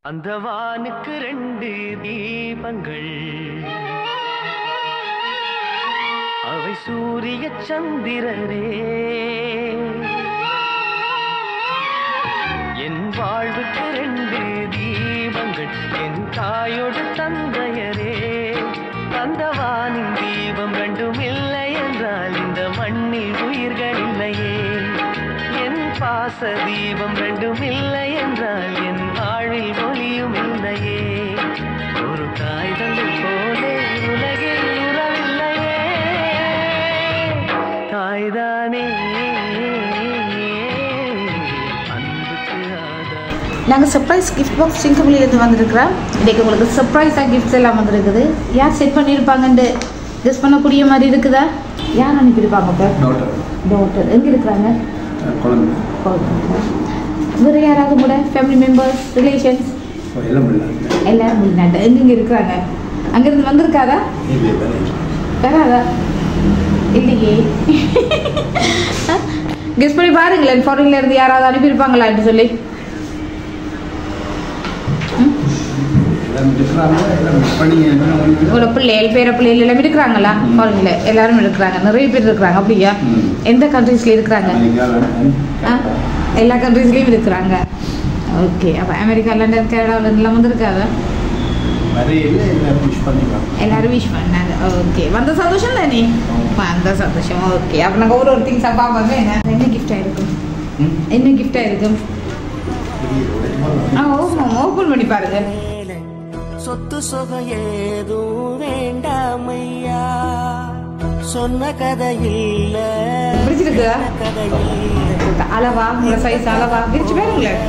அந்த வானுக்கு 2 தீபங்கள் அவை சூரிய சந்திரரே என் வாழ்வுக்கு 2 தீபங்கள் என் தாயோடு தந்தையரே அந்த வானின் தீபம் 2ம் இல்லை என்றால் இந்த மண்ணில் உயிர்கள் இல்லையே என் பாச தீபம் 2ம் இல்லை என்றால் என் வாழ்வில் ஒளியும் இல்லையே ஒரு தாய் தந்தை போலே உலகில் உறவில்லையே தாய்தானே நாங்கள் சர்ப்ரைஸ் கிஃப்ட் பாக்ஸ் சிங்கப்பள்ளியிலேருந்து வந்திருக்கிறோம். இன்றைக்கு உங்களுக்கு சர்ப்ரைஸாக கிஃப்ட்ஸ் எல்லாம் வந்துருக்குது. யார் செட் பண்ணியிருப்பாங்கன்ட்டு கெஸ் பண்ணக்கூடிய மாதிரி இருக்குதா? யார் அனுப்பியிருப்பாங்க? இப்போ டாக்டர் எங்கே இருக்கிறாங்க? வேறு யாராவது கூட ஃபேமிலி மெம்பர்ஸ் ரிலேஷன்ஸ் எல்லாரும் வெளிநாட்டு எங்கெங்கே இருக்கிறாங்க? அங்கேருந்து வந்திருக்காதா? வராதா? இல்லையே. கெஸ் பண்ணி பாருங்களேன், ஃபாரின்லேருந்து யாராவது அனுப்பியிருப்பாங்களான்னு சொல்லி. ஒரு பிள்ளைகள் பேர பிள்ளைகள் எல்லாம் இருக்கிறாங்களா? ஃபாரின்ல எல்லாரும் இருக்கிறாங்க, நிறைய பேர் இருக்கிறாங்க. அப்படியா? எந்த கண்ட்ரீஸ்ல இருக்கிறாங்க? எல்லா கண்ட்ரீஸ்லயும் இருக்கிறாங்க. ஓகே, அப்போ அமெரிக்கா, லண்டன், கனடாவில் எல்லாம் வந்துருக்காங்க. எல்லாரும் விஷ் பண்ணாங்க. ஓகே, வந்த சந்தோஷம் தானே? வந்த சந்தோஷம். ஓகே, அப்போ நாங்கள் ஒரு திங்ஸாக பார்ப்போமே. என்ன கிஃப்டாக இருக்கும்? என்ன கிஃப்டாக இருக்கும்? ஓப்பன் பண்ணி பாருங்க. சொத்து சொக ஏதும் வேண்டாமையா சொன்ன கதை இல்ல. பிடிச்சிருக்குதா? அளவா உங்களோட சைஸ் அளவா பிரிச்சு பாருங்களேன்.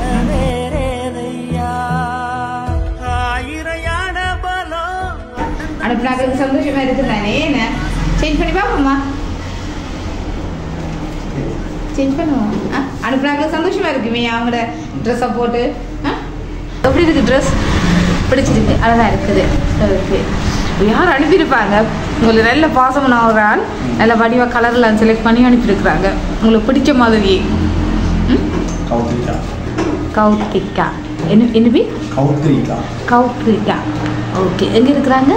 அனுப்பினாக்கு சந்தோஷமா இருக்கு தானே? என்ன சேஞ்ச் பண்ணி பார்ப்போம்மா? சேஞ்ச் பண்ணுவோம். அனுப்பினாக்கு சந்தோஷமா இருக்குமே அவங்களோட ட்ரெஸ்ஸை போட்டு. எப்படி இருக்கு ட்ரெஸ்? பிடிச்சிருக்கு, அழகாக இருக்குது. ஓகே, யார் அனுப்பியிருப்பாங்க? உங்களுக்கு நல்ல பாசம் நான் ஒரு ஆள் நல்ல வடிவாக கலரில் செலக்ட் பண்ணி அனுப்பியிருக்கிறாங்க உங்களுக்கு பிடிச்ச மாதிரி. கௌத்திகா. என்னபி? கௌத்ரிகா. ஓகே, எங்கே இருக்கிறாங்க?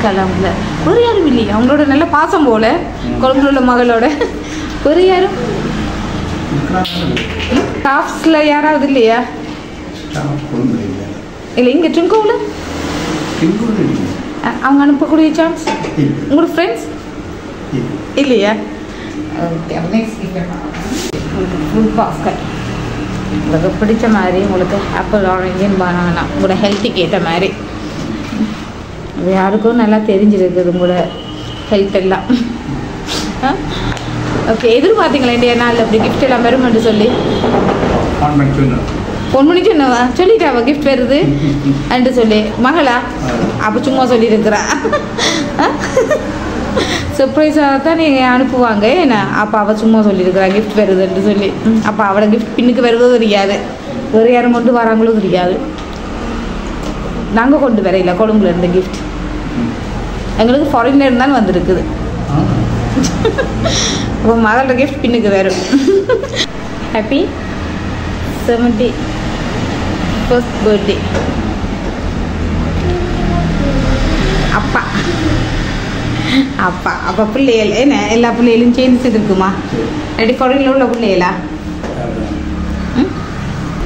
கொழம்புல. ஒரு யாரும் இல்லையா அவங்களோட நல்ல பாசம் போல? கொழம்புல உள்ள மகளோட ஒரு யாரும் ஸ்டாஃப்ஸில் யாராவது இல்லையா? இல்லை, இங்கே ட்ரிங்கோவில் அவங்க அனுப்பக்கூடிய சான்ஸ் உங்களோட ஃப்ரெண்ட்ஸ் இல்லையா? ஓகே, அப்போ நெக்ஸ்ட் உங்களுக்கு ஃபுல் பாஸ்கட் உங்களுக்கு பிடிச்ச மாதிரி. உங்களுக்கு ஆப்பிள், ஆரஞ்சு, பனானா உங்களோட ஹெல்த்துக்கு ஏற்ற மாதிரி. அது யாருக்கும் நல்லா தெரிஞ்சிருக்குது உங்களோட ஹெல்த் எல்லாம். ஓகே, எதிர்பார்த்தீங்களா இந்தியா நாளில் அப்படி கிஃப்ட் எல்லாம் வருமென்று சொல்லி? ஃபோன் பண்ணி சொன்னவா சொல்லிட்டாவா கிஃப்ட் வருது அன்று சொல்லி? மகளா? அப்போ சும்மா சொல்லியிருக்கிறா. சர்ப்ரைஸாக தான் நீங்கள் அனுப்புவாங்க என்ன? அப்போ அவள் சும்மா சொல்லியிருக்கிறா கிஃப்ட் வருதுன்னு சொல்லி. அப்போ அவளோட கிஃப்ட் பின்னுக்கு வருதோ தெரியாது, வேறு யாரும் கொண்டு வராங்களோ தெரியாது. நாங்கள் கொண்டு வரையில கொழும்புல இருந்த கிஃப்ட் எங்களுக்கு ஃபாரின்ல இருந்தாலும் வந்துருக்குது. இப்போ மகளோட கிஃப்ட் பின்னுக்கு வரும். ஹாப்பி 71st பர்த்டே அப்பா. அப்பா அப்பா பிள்ளைகள் என்ன எல்லா பிள்ளைகளும் சேர்ந்து இருக்குமா? ரெடி ஃபாரின்ல உள்ள பிள்ளைகளா?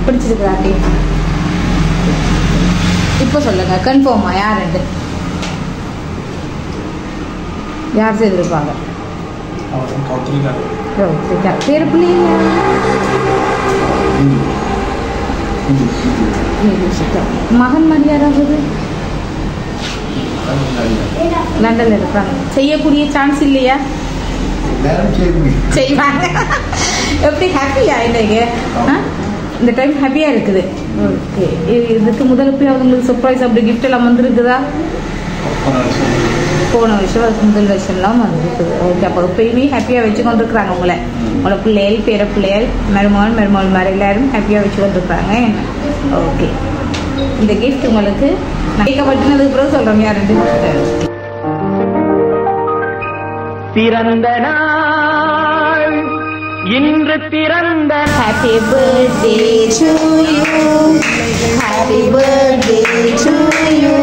பிடிச்சிருக்குறாட்டி இப்போ சொல்லுங்க, கன்ஃபார்மா யார் ரெண்டு யார் செய்திருப்பாங்க? பேர் பிள்ளைங்க மகன் மாதிரி யாராவது லண்டன்ல இருக்காங்க. செய்யக்கூடிய சான்ஸ் இல்லையா? செய்வாங்க. எப்படி ஹாப்பியா இல்லைங்க? இந்த டைம் ஹாப்பியா இருக்குது. ஓகே, இதுக்கு முதல் போய் அவங்களுக்கு சர்ப்ரைஸ் அப்படி கிஃப்ட் எல்லாம் வந்துருக்குதா? போன வருஷம் அதுக்கு முதல் வருஷம்லாம் வந்துருக்குது. ஓகே, அப்போ எப்பயுமே ஹாப்பியாக வச்சு கொண்டிருக்கிறாங்க உங்களை. உங்களோட பிள்ளைகள், பேர பிள்ளைகள், மருமகன் மாதிரி எல்லாரும் ஹாப்பியாக வச்சு கொண்டிருக்கிறாங்க என்ன? ஓகே, இந்த கிஃப்ட் உங்களுக்கு கேட்கப்பட்டுனதுக்கு பிறகு சொல்கிறோம் யாருண்டு. பிறந்த நாள் இன்று பிறந்த. Happy birthday to you. Happy birthday to you.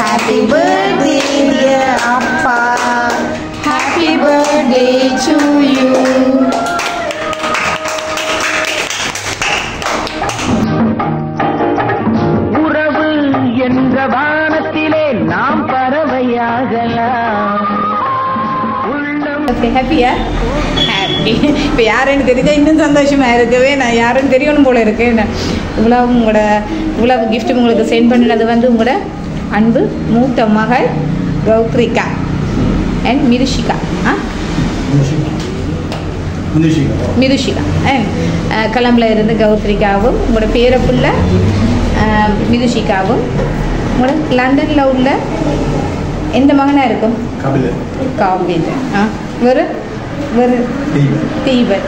Happy birthday dear Appa. Happy birthday to you. உறவு என்ற வானத்திலே நாம் பறவையாகலாம். ஓகே ஹாப்பியா? ஹாப்பி. இப்போ யாருன்னு தெரிஞ்சா இன்னும் சந்தோஷமாக இருக்கவே. நான் யாருன்னு தெரியணும் போல இருக்கு. இவ்வளவு கிஃப்ட் உங்களுக்கு சென்ட் பண்ணினது வந்து உங்களோட அன்பு மூத்த மகள் கௌத்ரிகா அண்ட் மிருஷிகா. மிருஷிகா அண்ட் கலம்பில் இருந்து கௌத்ரிகாவும் உங்களோட பேரப்புள்ள மிருஷிகாவும் உங்களோட லண்டனில் உள்ள எந்த மகனாக இருக்கும்? காபில். வேறு வேறு தீபன்.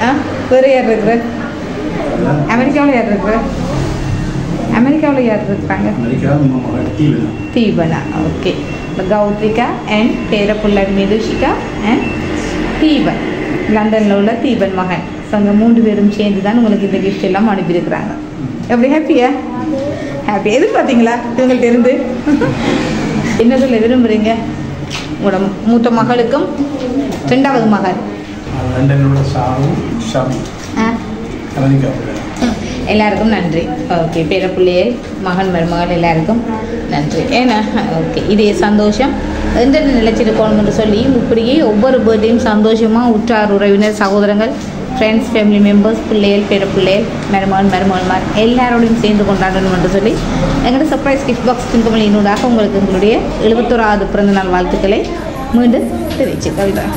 வேறு யார் இருக்கிற? அமெரிக்காவில் யார் இருக்கிற? அமெரிக்காவில் யார் இருக்கிறாங்க? தீபனா. ஓகே. கௌத்ரிகா அண்ட் பேரப்புள்ள மிருஷிகா அண்ட் தீபன், லண்டனில் உள்ள தீபன் மகன். ஸோ அங்கே 3 பேரும் சேர்ந்து தான் உங்களுக்கு இந்த கிஃப்ட் எல்லாம் அனுப்பியிருக்கிறாங்க. எப்படி ஹாப்பியா? ஹாப்பி. எதிர்பார்த்தீங்களா இவங்கள்ட்ட இருந்து? என்ன சொல்ல விரும்புகிறீங்க உங்களோட மூத்த மகளுக்கும் 2வது மகள் எல்லாருக்கும் நன்றி. ஓகே. பேரப்பிள்ளைகள் மகன் மருமகள் எல்லாருக்கும் நன்றி. ஏன்னா ஓகே இதே சந்தோஷம் எந்தெந்த நிலைச்சிருக்கணும்னு சொல்லி இப்படியே ஒவ்வொரு பர்த்டேயும் சந்தோஷமாக உற்றார் உறவினர் சகோதரங்கள் ஃப்ரெண்ட்ஸ் ஃபேமிலி மெம்பர்ஸ் பிள்ளைகள் பேரப்பிள்ளைகள் மருமகன்மார் எல்லாரோடையும் சேர்ந்து கொண்டாடணும் என்று சொல்லி எங்களோட சர்ப்ரைஸ் கிஃப்ட் பாக்ஸ் திங்கமலியினூடாக உங்களுக்கு உங்களுடைய 71வது பிறந்தநாள் வாழ்த்துக்களை மீண்டும் தெரிவிச்சு கவிதா.